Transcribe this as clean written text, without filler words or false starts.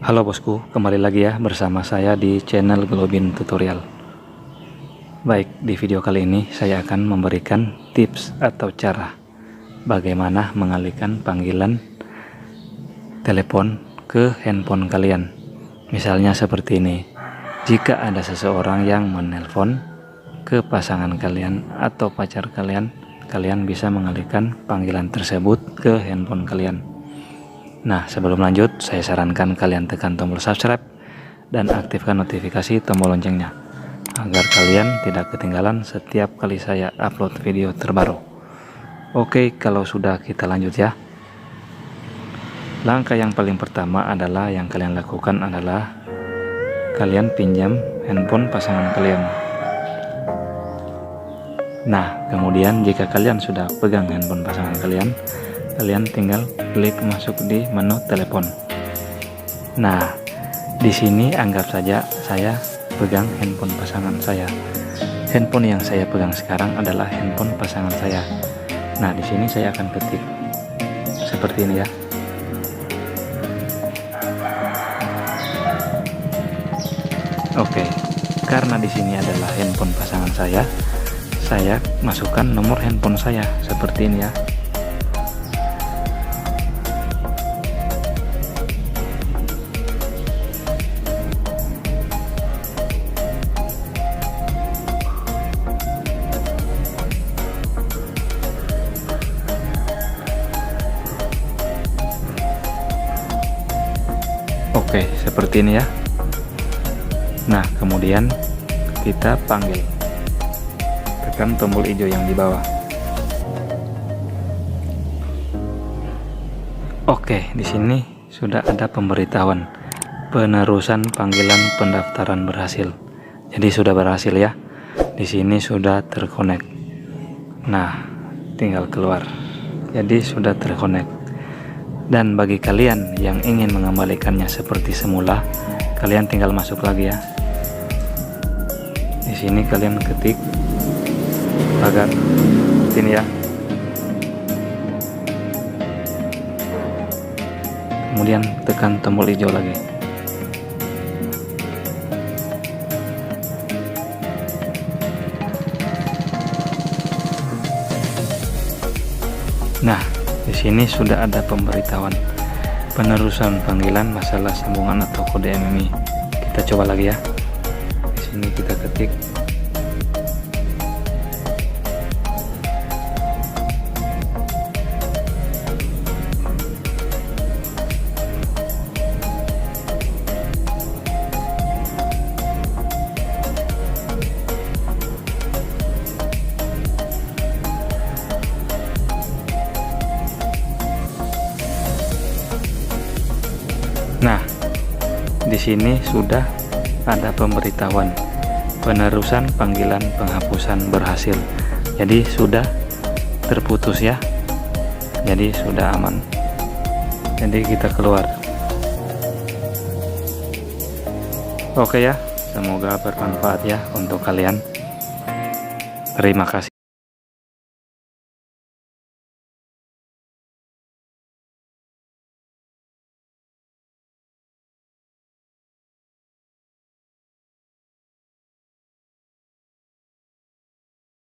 Halo bosku, kembali lagi ya bersama saya di channel Globin Tutorial. Baik, di video kali ini saya akan memberikan tips atau cara bagaimana mengalihkan panggilan telepon ke handphone kalian. Misalnya seperti ini. Jika ada seseorang yang menelpon ke pasangan kalian atau pacar kalian, kalian bisa mengalihkan panggilan tersebut ke handphone kalian. Nah, sebelum lanjut, saya sarankan kalian tekan tombol subscribe dan aktifkan notifikasi tombol loncengnya agar kalian tidak ketinggalan setiap kali saya upload video terbaru. Oke, kalau sudah, kita lanjut ya. Langkah yang paling pertama adalah yang kalian lakukan adalah kalian pinjam handphone pasangan kalian. Nah, kemudian jika kalian sudah pegang handphone pasangan kalian, kalian tinggal klik masuk di menu telepon. Nah, di sini anggap saja saya pegang handphone pasangan saya. Handphone yang saya pegang sekarang adalah handphone pasangan saya. Nah, di sini saya akan ketik seperti ini ya. Oke, karena di sini adalah handphone pasangan saya masukkan nomor handphone saya seperti ini ya. Oke, seperti ini ya. Nah, kemudian kita panggil. Tekan tombol hijau yang di bawah. Oke, di sini sudah ada pemberitahuan penerusan panggilan pendaftaran berhasil. Jadi sudah berhasil ya. Di sini sudah terkonek. Nah, tinggal keluar. Jadi sudah terkonek. Dan bagi kalian yang ingin mengembalikannya seperti semula, kalian tinggal masuk lagi ya. Di sini kalian ketik pagar ini ya. Kemudian tekan tombol hijau lagi. Nah, di sini sudah ada pemberitahuan penerusan panggilan masalah sambungan atau kode MMI. Kita coba lagi ya. Di sini kita ketik. Nah, di sini sudah ada pemberitahuan penerusan panggilan penghapusan berhasil. Jadi sudah terputus ya. Jadi sudah aman. Jadi kita keluar. Oke ya, semoga bermanfaat ya untuk kalian. Terima kasih.